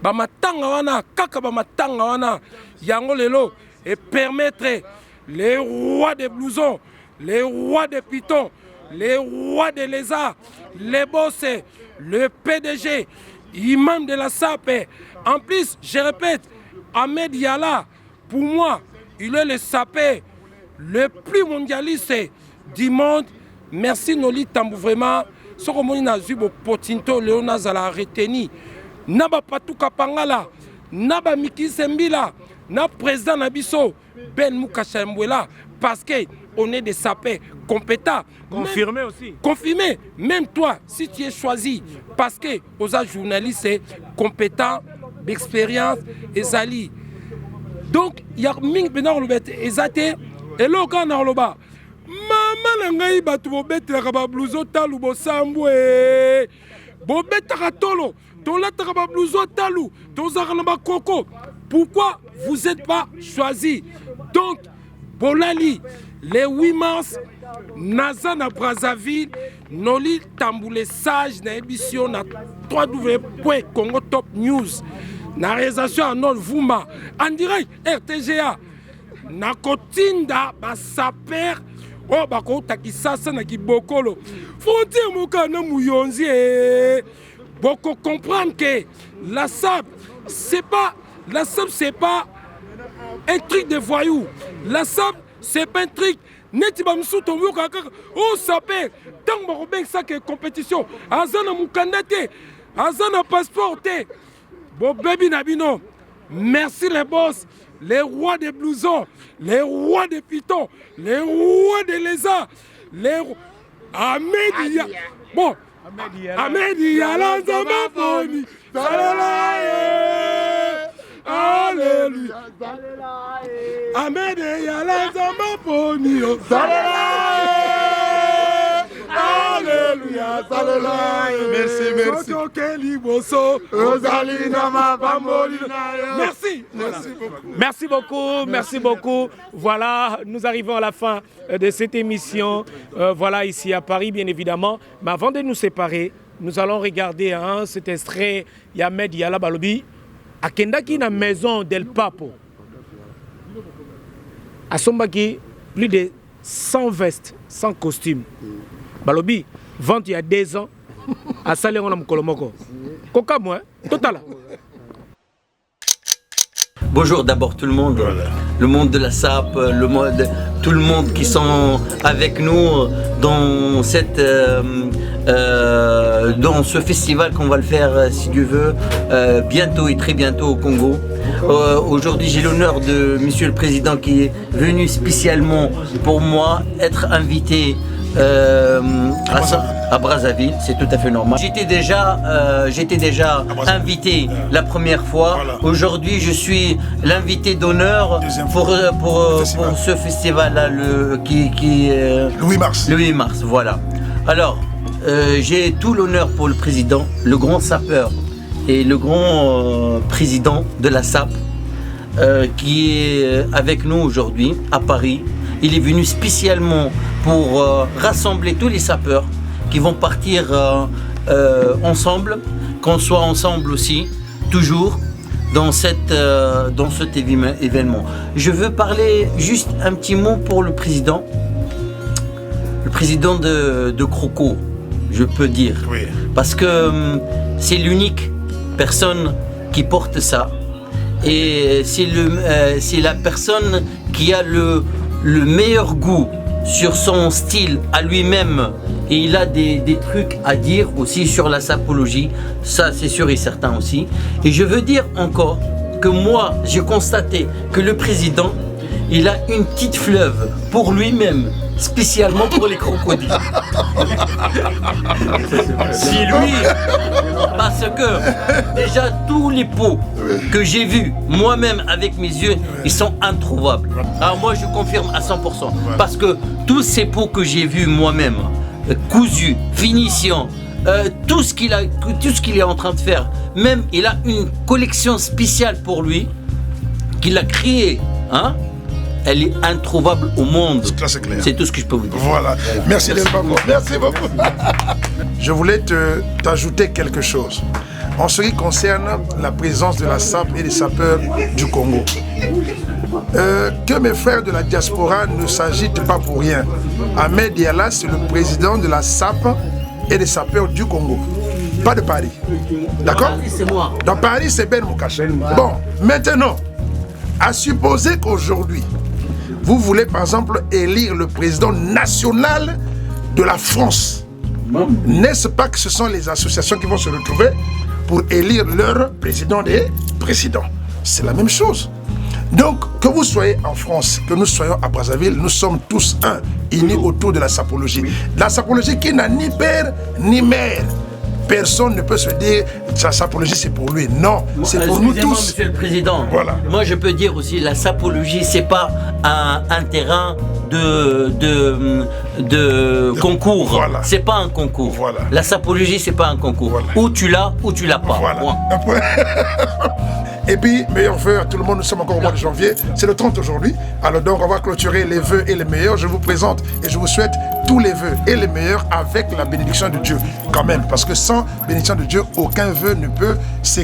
Speaker 4: Bamatanga wana, kaka Bamatanga wana, yango lelo, et permettre les rois des blousons, les rois des pitons, les rois des lézards, les boss, le PDG, imam de la SAP. En plus, je répète, Ahmed Yala, pour moi, il est le SAP le plus mondialiste du monde. Merci Noli Tambou vraiment. Ce que moi j'ai vu Potinto Léona Zala retenu. Naba Patou Kapangala, Naba Miki Sembila, Naba président Nabiso. Ben Moukacha Mbouela, parce qu'on est des sapeurs compétents.
Speaker 8: Confirmé aussi.
Speaker 4: Confirmé. Même toi, si tu es choisi, parce que aux journalistes compétents, d'expérience, et Zali. Donc, il y a Ming Benar Lobet, et Zate, et l'Okan Narloba. Maman Nangaï Batou Bobet, la blouson talou, Bosamboué, Bobet Taratolo, ton la blouson talou, ton Zaranaba Coco. Pourquoi vous n'êtes pas choisi? Donc, Bolali, les 8 mars, Nazana Brazzaville, Noli Tamboulessage, na émission na www.congotopnews, na réalisation à Nol Vouma, en direct RTGA, na Kotinda, Basaper, oh bako takisasa na kibokolo. Faut dire moka na mouyonzi, beaucoup comprendre que la SAP, c'est pas un truc de voyou. La SAP, c'est pas un truc. Netibamsou tombe kaka. Oh sapé. Tant que ben ça que compétition. Azana mukandate. Azana passeport. Bon baby nabino. Merci les boss, les rois des blousons, les rois des pitons, les rois des lézards, les Ahmed. Bon. Ahmed Yala Zamafoni. Alléluia. Ahmed Yala Zamafoni. Alléluia.
Speaker 7: Merci.
Speaker 8: Merci beaucoup. Voilà, nous arrivons à la fin de cette émission. Voilà, ici à Paris, bien évidemment. Mais avant de nous séparer, nous allons regarder cet extrait. Yamed Yala Balobi. À Kendaki, la maison del Papo. À Sombaki, plus de 100 vestes, 100 costumes. Balobi, vente il y a 2 ans. À Saléon Kolomoko. Coca, moi, total.
Speaker 15: Bonjour d'abord tout le monde, le monde de la SAP, tout le monde qui sont avec nous dans dans ce festival qu'on va le faire si Dieu veut bientôt et très bientôt au Congo. Aujourd'hui j'ai l'honneur de Monsieur le Président qui est venu spécialement pour moi être invité à Brazzaville, c'est tout à fait normal. J'étais déjà invité la première fois. Voilà. Aujourd'hui, je suis l'invité d'honneur pour ce festival-là, le
Speaker 6: 8 mars.
Speaker 15: Le 8 mars, voilà. Alors, j'ai tout l'honneur pour le président, le grand sapeur et le grand président de la SAP qui est avec nous aujourd'hui à Paris. Il est venu spécialement pour rassembler tous les sapeurs qui vont partir ensemble, qu'on soit ensemble aussi, toujours, dans cet événement. Je veux parler juste un petit mot pour le président de Croco, je peux dire. Oui. Parce que c'est l'unique personne qui porte ça. Et c'est la personne qui a le meilleur goût sur son style à lui-même, et il a des trucs à dire aussi sur la sapologie, ça c'est sûr et certain aussi. Et je veux dire encore que moi j'ai constaté que le président il a une petite fleuve pour lui-même, spécialement pour les crocodiles. Si lui, parce que déjà tous les pots que j'ai vus moi-même avec mes yeux, ils sont introuvables. Alors moi je confirme à 100%, parce que tous ces pots que j'ai vus moi-même, cousus, finition, tout ce qu'il est en train de faire, même il a une collection spéciale pour lui, qu'il a créée, hein? Elle est introuvable au monde. C'est tout ce que je peux vous dire.
Speaker 6: Voilà. Merci Del Papo. Merci beaucoup. Je voulais t'ajouter quelque chose. En ce qui concerne la présence de la SAP et des sapeurs du Congo. Que mes frères de la diaspora ne s'agitent pas pour rien. Ahmed Yala, c'est le président de la SAP et des sapeurs du Congo. Pas de Paris. D'accord?
Speaker 15: C'est moi.
Speaker 6: Dans Paris, c'est Ben Moukaché. Bon, maintenant, à supposer qu'aujourd'hui, vous voulez par exemple élire le président national de la France. N'est-ce pas que ce sont les associations qui vont se retrouver pour élire leur président des présidents? C'est la même chose. Donc, que vous soyez en France, que nous soyons à Brazzaville, nous sommes tous un, unis autour de la sapologie. La sapologie qui n'a ni père ni mère. Personne ne peut se dire que la sapologie c'est pour lui. Non, c'est pour nous tous.
Speaker 15: Monsieur le Président,
Speaker 6: voilà.
Speaker 15: Moi je peux dire aussi la sapologie c'est pas un terrain de concours. Voilà. C'est pas un concours. Voilà. La sapologie c'est pas un concours. Voilà. Ou tu l'as ou tu l'as pas.
Speaker 6: Voilà. Et puis, meilleurs vœux à tout le monde, nous sommes encore au mois de janvier, c'est le 30 aujourd'hui. Alors donc, on va clôturer les vœux et les meilleurs. Je vous présente et je vous souhaite tous les vœux et les meilleurs avec la bénédiction de Dieu, quand même. Parce que sans bénédiction de Dieu, aucun vœu ne peut se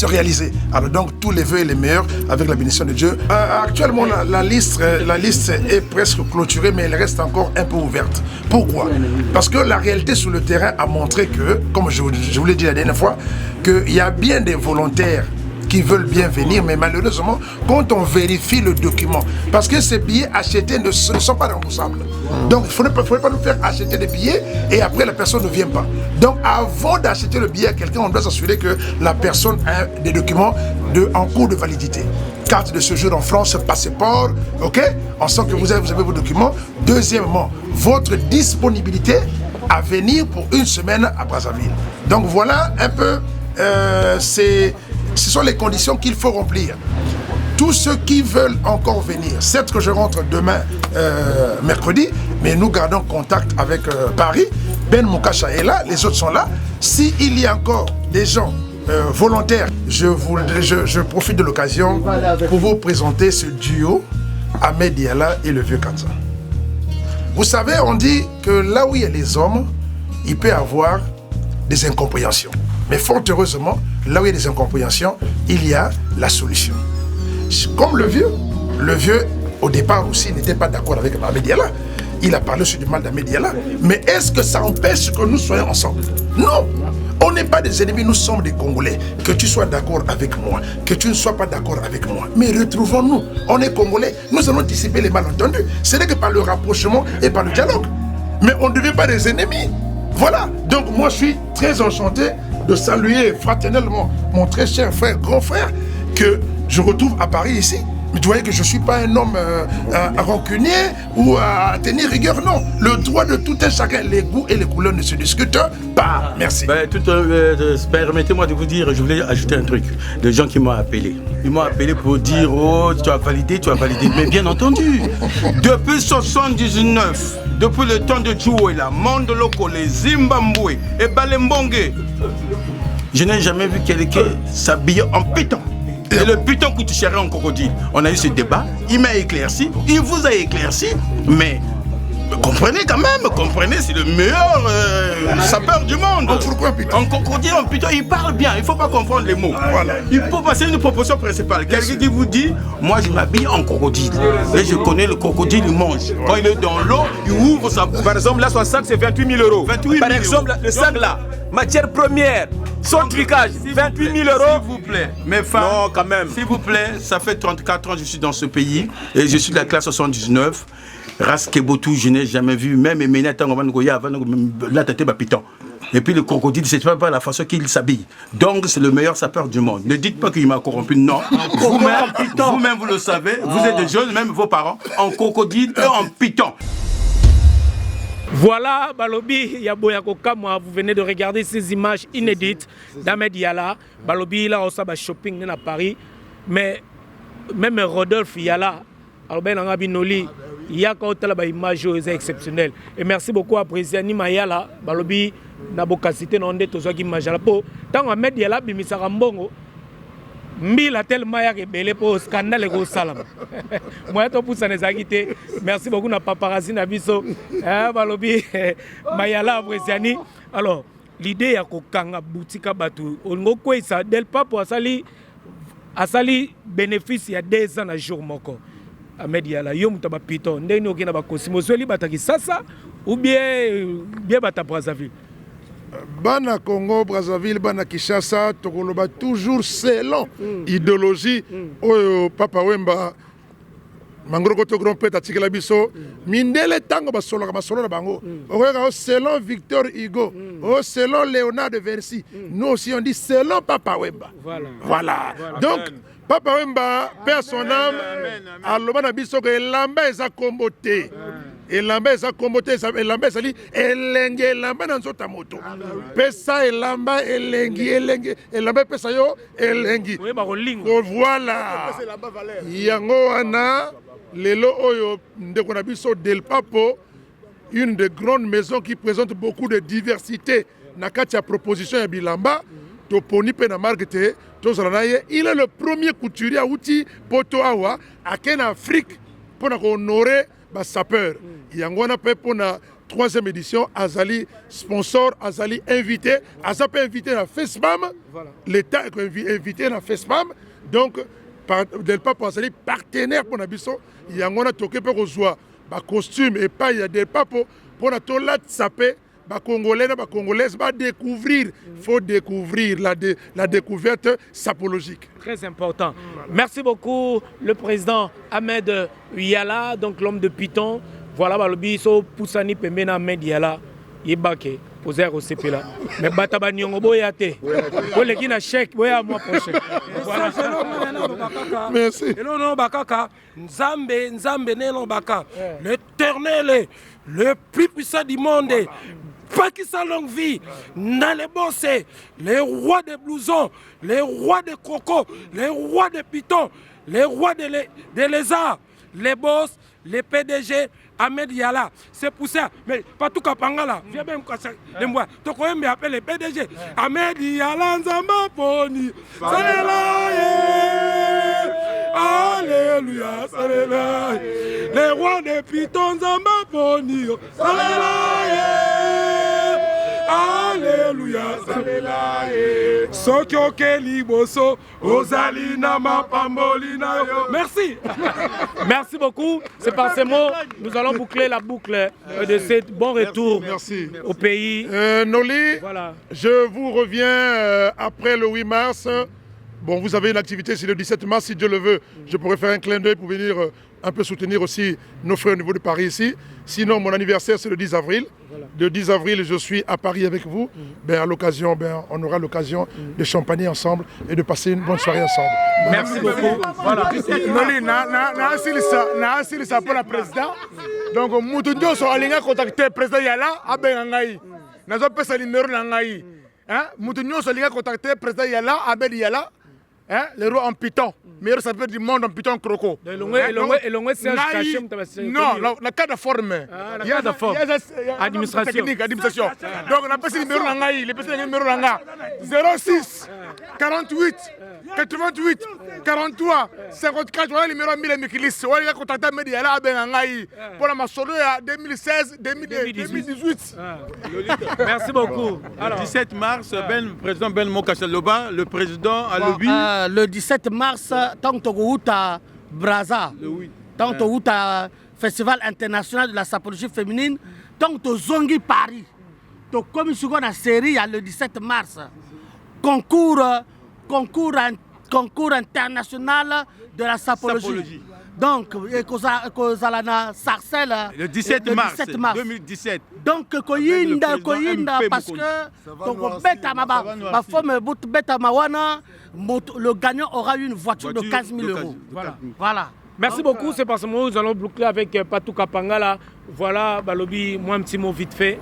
Speaker 6: réaliser. Alors donc, tous les vœux et les meilleurs avec la bénédiction de Dieu. Actuellement, la liste est presque clôturée, mais elle reste encore un peu ouverte. Pourquoi? Parce que la réalité sur le terrain a montré que, comme je vous l'ai dit la dernière fois, qu'il y a bien des volontaires qui veulent bien venir, mais malheureusement, quand on vérifie le document, parce que ces billets achetés ne sont pas remboursables. Donc, il ne faudrait pas nous faire acheter des billets et après la personne ne vient pas. Donc, avant d'acheter le billet à quelqu'un, on doit s'assurer que la personne a des documents en cours de validité. Carte de séjour en France, passeport, ok? On sent que vous avez vos documents. Deuxièmement, votre disponibilité à venir pour une semaine à Brazzaville. Donc, voilà un peu, ce sont les conditions qu'il faut remplir. tous ceux qui veulent encore venir, certes que je rentre demain, mercredi, mais nous gardons contact avec Paris. Ben Moukasha est là, les autres sont là. S'il y a encore des gens volontaires, je profite de l'occasion pour vous présenter ce duo, Ahmed Diala et le vieux Kanza. Vous savez, on dit que là où il y a les hommes, il peut y avoir des incompréhensions. Mais fort heureusement, là où il y a des incompréhensions, il y a la solution. Comme le vieux, au départ aussi, n'était pas d'accord avec Ahmed Diala. Il a parlé sur du mal d'Ahmed Diala. Mais est-ce que ça empêche que nous soyons ensemble? Non! On n'est pas des ennemis, nous sommes des Congolais. Que tu sois d'accord avec moi, que tu ne sois pas d'accord avec moi. Mais retrouvons-nous. On est Congolais, nous allons dissiper les malentendus. Ce n'est que par le rapprochement et par le dialogue. Mais on ne devient pas des ennemis. Voilà. Donc moi, je suis très enchanté de saluer fraternellement mon très cher frère, grand frère, que je retrouve à Paris ici. Mais tu voyez que je ne suis pas un homme rancunier ou à tenir rigueur, non. Le droit de tout un chacun, les goûts et les couleurs ne se discutent pas. Merci.
Speaker 5: Permettez-moi de vous dire, je voulais ajouter un truc. Les gens qui m'ont appelé. Ils m'ont appelé pour dire, oh, tu as validé. Mais bien entendu, depuis 1979, depuis le temps de Djouela, Mondoloko, les Zimbabwe et Balembongue, je n'ai jamais vu quelqu'un s'habiller en python. Et le python coûte cher en crocodile. On a eu ce débat, il m'a éclairci, il vous a éclairci, mais comprenez quand même, c'est le meilleur sapeur du monde. En crocodile, en python, il parle bien, il ne faut pas confondre les mots. Voilà. Il faut passer une proposition principale. Quelqu'un qui vous dit, moi je m'habille en crocodile. Et je connais le crocodile, il mange. Quand il est dans l'eau, il ouvre sa bouche.
Speaker 16: Par exemple, là, son sac, c'est 28 000 euros. Par exemple, le sac là, matière première. Son tricage, 28 000 euros.
Speaker 5: S'il vous plaît, mes femmes,
Speaker 16: non, quand même.
Speaker 5: S'il vous plaît, ça fait 34 ans que je suis dans ce pays et je suis de la classe 79. Race Kebotou, je n'ai jamais vu, même Emena Tangomangoya, la tête piton. Et puis le crocodile, c'est pas la façon qu'il s'habille. Donc c'est le meilleur sapeur du monde. Ne dites pas qu'il m'a corrompu, non. Vous-même, vous le savez, vous êtes des jeunes, même vos parents, en crocodile et en python.
Speaker 8: Voilà, Balobi Yaboyako Kamwa, vous venez de regarder ces images inédites d'Ahmed Diala. Balobi, là, on s'est shopping à Paris. Mais même Rodolphe Yala, Albert Nangabinoli, il y a quand on image exceptionnelle. Et merci beaucoup à président Mayala, Balobi, Nabokasité, Nandé, Tozaki Majalapo. Tant Ahmed Diala, Bimisarambongo. Mbila tellement rebelle pour scandale et salam. Moi to pour ça les agité. Merci beaucoup na paparazzi na biso. Balobi Mayala Bresiani. Alors, l'idée ya ko kanga boutique batu. Ongo kwesa del papo asali bénéfice il y a 2 ans à jour moko. Ahmed Diala yo mutaba piton ndeni okina ba Cosimo Sweli bataki sasa ou bien bata Brazzaville.
Speaker 13: Bana Congo, Brazzaville, Bana Kinshasa, Tokoloba toujours selon idéologie. Papa Wemba, Mangroko to grand père Tatikela Biso, Mindele Tango Basolo na Bango. Selon Victor Hugo, selon Léonard de Vinci. Nous aussi on dit selon Papa Wemba. Voilà. Donc, Papa Wemba, père son âme, Aloma na Biso que l'amba est accommoté. Elamba eza kombote elamba ezali elenge elamba na nzota moto pesa elamba elengi elamba pesa yo elengi voilà yango wana lelo oyo ndeko na biso Del Papo, une des grandes maisons qui présente beaucoup de diversité na kati ya proposition ya bilamba toponi pe na marketé tozala na ye. Il est le premier couturier à outil poto awa en Afrique pour honorer ba sapeur. Yangwana pe pour la 3e édition Azali sponsor, Azali invité, Azali invité à FESPAM, l'État est invité à FESPAM, donc Del Papo Azali partenaire pour Nabiso. Yangwana toke pe kozwa ba costume et pas ya Del Papo pour la tola sapé. Congolais, Congolaises, va découvrir. Il faut découvrir la découverte sapologique.
Speaker 8: Très important. Merci beaucoup, le président Ahmed Diala, donc l'homme de Python. Voilà, le biso Poussani Pemena Ahmed Diala. Il est baqué, posé au CP là. Mais Bataba Nyongobo yate. Vous les guinées chèque, vous à moi prochain.
Speaker 13: Merci.
Speaker 4: Elono Bakaka, Nzambe Nelon Baka, l'éternel, le plus puissant du monde. Pas qui sa longue vie, dans les bossés, les rois des blousons, les rois des crocos, les rois des pitons, les rois des lézards, les boss, les PDG, Ahmed Yala, c'est pour ça. Mais pas tout Kapanga là, viens même quand les mois. Tu connais mais appelle les PDG. Ahmed Yala Nzamba Poni. Alléluia, Salela. Les rois des pitons Nzamba Poni. Alléluia, Salela. Sokyo Keli Bosso, Osalina Mapambolina. Merci.
Speaker 8: Merci beaucoup. C'est par ces mots nous allons boucler la boucle de ce bon retour au pays.
Speaker 13: Noli,
Speaker 8: voilà.
Speaker 13: Je vous reviens après le 8 mars. Bon, vous avez une activité, c'est le 17 mars, si Dieu le veut. Je pourrais faire un clin d'œil pour venir un peu soutenir aussi nos frères au niveau de Paris ici. Sinon, mon anniversaire, c'est le 10 avril. Voilà. Le 10 avril, je suis à Paris avec vous. À l'occasion, on aura l'occasion de champagner ensemble et de passer une bonne soirée ensemble.
Speaker 8: Merci beaucoup. Voilà.
Speaker 17: Noli, na silisa pour la président. Donc, Moutoundio sont allés contacter le président Yala à Bengangaï. Nous avons passé le numéro de Nangaï. Moutoundio sont allés contacter le président Yala à Ben Yala. Les rois en piton, meilleur sapeur du monde en piton croco.
Speaker 8: Non,
Speaker 17: la cas de forme.
Speaker 8: Il y a de forme.
Speaker 17: Administration. Donc on a passé le numéro Nangaï, le numéro Nanga 06 48 88 43 54. Voilà le numéro 1000 Mikilis. On a contacté Mediala Bengangaï pour la Masolo 2016 2018.
Speaker 8: Merci beaucoup.
Speaker 5: Le 17 mars, président Ben Mokachaloba, le président a lobby.
Speaker 9: Le 17 mars, tant que tu as Braza, tant que tu as Festival international de la sapologie féminine, tant que tu as Zongi Paris, tu as comme sur la série le 17 mars, concours international de la sapologie. Donc, Kozalana Sarcelle
Speaker 5: le 17 mars 2017.
Speaker 9: Donc, Koyinda, parce que le gagnant aura une voiture de 15 000 euros. Voilà.
Speaker 8: Merci beaucoup. C'est parce que nous allons boucler avec Patou Kapangala. Voilà, Balobi, moi un petit mot vite fait.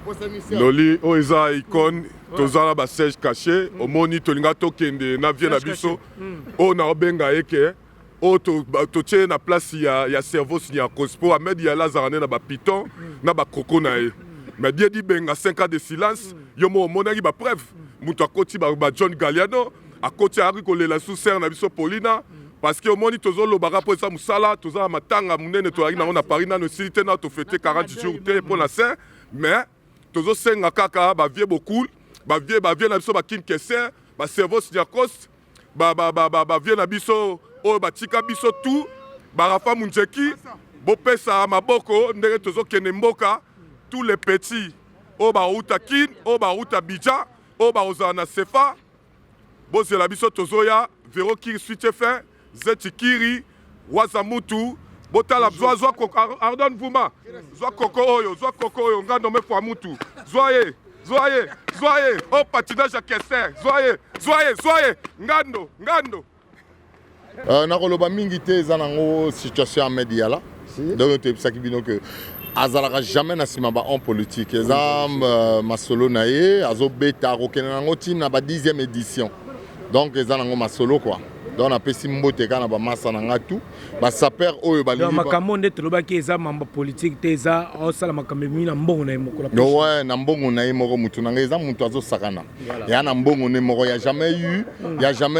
Speaker 1: Noli, Oeza, Icon, Tozala, Bassège caché, Omoni, Tolinga, Tokende, Navien, Nabiso, O Naobenga, Eke. Tu tiens na place il y a cerveau il y a cospo Ahmed Yala Zarane na ba piton na ba koko na e mais dia di benga 5 ans de silence yo mo monaki ba preuve mutu akoti ba John Galliano akoti ari ko lela sous serre na biso Paulina parce que omoni tozo lobaka po esa musala toza matanga munene to ari na on a Paris na no silité na to fêter 40 jours te pour la saint mais tozo senga kaka ba vie beaucoup ba vie na biso ba kin kese ba cerveau il y a cost ba vie na biso o batika biso tout barafa munjeki bopesa maboko ndenge tozokende mboka tous les petits o bauta kin o bauta bija o baozala na sefa bozela biso tozoya vero kiri suite fin zetikiri waza mutu botala zwa ardon vuma zwa koko oyo ngando me kwa mutu zwaye o patinage à Kessler zwaye ngando
Speaker 7: nakoloba mingi te eza nango situation ya Ahmed Yala donc toyebisaki bino ke azalaka jamais na nsima ba homme politique eza masolo na ye azobeta akokende nango ntina na ba 10e édition donc eza nango masolo quoi donc napesi mbote kaka na bamasa na nga tu basaper oyo
Speaker 8: makambo nde tolobaki eza mamba politique te eza osala makambo emi na mbongo na ye moko
Speaker 7: ouais na mbongo na ye moko mutu na nga eza mutu azosakana ya na mbongo ne moko y a jamais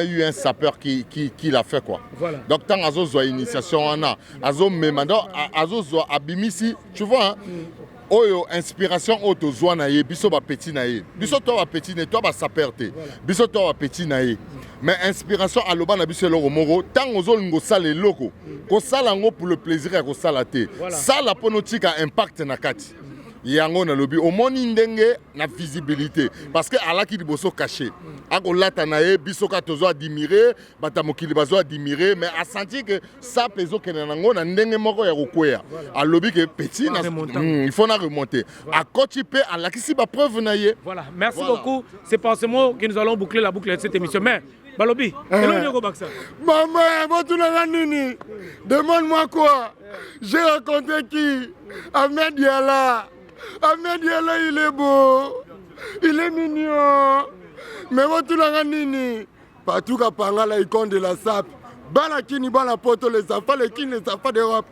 Speaker 7: eu un sapeur qui l'a fait quoi voilà. Donc tant azozwa initiation wana azomema donc azozwa abimisi tu vois hein? Oyo inspiration oto zwa na ye biso ba petit na ye biso to ba petit ne to ba saper te biso to ba petit na ye mais inspiration aloba na biso loko moko tant ozolingo sala loko ko sala ngo pour le plaisir ya ko sala te sala ponotika impact na kati yango na lobi omoni ndenge na visibilité parce que alaki liboso caché akolata na ye biso ka tozo admirer bata mokili bazo admirer mais a senti que ça peso kena nango na ndenge moko ya kokwea alobi que petit il faut na remonter a coach pe alakisi ba preuve na ye.
Speaker 8: Voilà, merci beaucoup. C'est par ce mot que nous allons boucler la boucle de cette émission. Mais Balobi,
Speaker 7: maman, demande-moi quoi? J'ai raconté qui? Ahmed Yala. Ahmed Yala, il est beau, il est mignon. Mais moi, tout le monde, Patou Kapanga, l'icône de la SAP, Banakini, Banapoto, les enfants, les enfants d'Europe.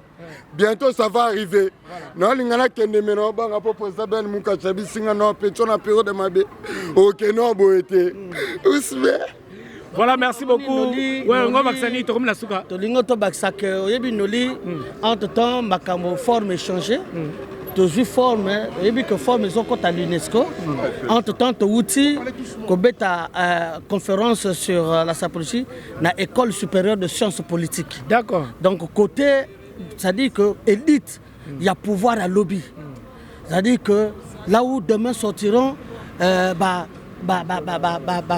Speaker 7: Bientôt ça va arriver. Non, l'ingana kende meno banga popo Isabelle Mukachabi singa no petona période de mabe. OK non boete. Ousme.
Speaker 8: Voilà, merci beaucoup. Ouais, on va vacciner to comme la souka.
Speaker 9: To lingo to baksak oyebi noli entre temps makamo forme échangé. Toujours forme, oyebi que forme ils ont compte à l'UNESCO. Entre temps to outil ko beta conférence sur la sapologie na école supérieure de sciences politiques.
Speaker 8: D'accord.
Speaker 9: Donc côté c'est-à-dire que élite, il y a pouvoir à lobby. C'est-à-dire que là où demain sortiront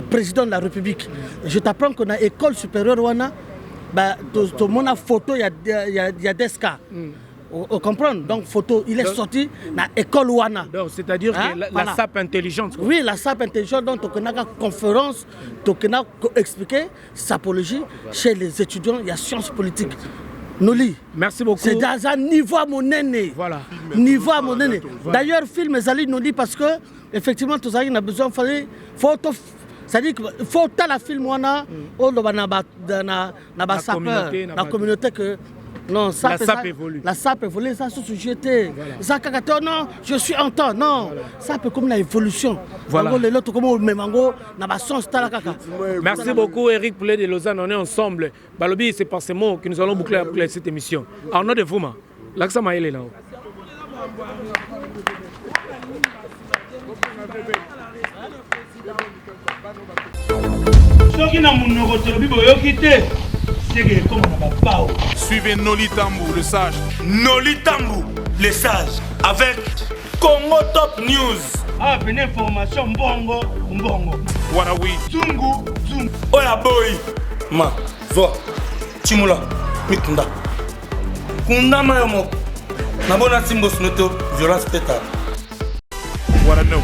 Speaker 9: président de la République. Je t'apprends qu'on a école supérieure, tout le monde a photo, il y a des cas. On comprend. Donc photo, il est sorti dans l'école Wana.
Speaker 8: C'est-à-dire que la SAP intelligente.
Speaker 9: Oui, la SAP intelligente, donc on a une conférence, on a expliqué sapologie chez les étudiants, il y a sciences politiques. Noli.
Speaker 8: Merci beaucoup.
Speaker 9: C'est dans un niveau à mon aîné.
Speaker 8: Voilà.
Speaker 9: Niveau à mon aîné. D'ailleurs, film Zali Noli parce que effectivement, tout ça, il a besoin de c'est-à-dire qu'il faut que la film dans la communauté que non,
Speaker 8: la SAP évolue.
Speaker 9: La SAP évolue, ça se sujeter. Ça non, je suis en temps. Non, ça peut comme l'évolution.
Speaker 8: Voilà.
Speaker 9: Merci
Speaker 8: Merci beaucoup Eric Poulet de Lausanne, on est ensemble. Balobi, c'est par ces mots que nous allons boucler cette émission. En nom de vous, l'accent maïl est là-haut.
Speaker 2: Suivez Noli Tambou, le sage. Noli Tambou, le sage. Avec Congo Top News.
Speaker 3: Ah, venez information bongo, bongo.
Speaker 2: Warawi.
Speaker 3: Zungu, zungu.
Speaker 2: Oya boy. Ma, zo. Chimula, mikunda. Kunda mayomo. Nabona simbo snoto, violence pétard.
Speaker 1: What I know.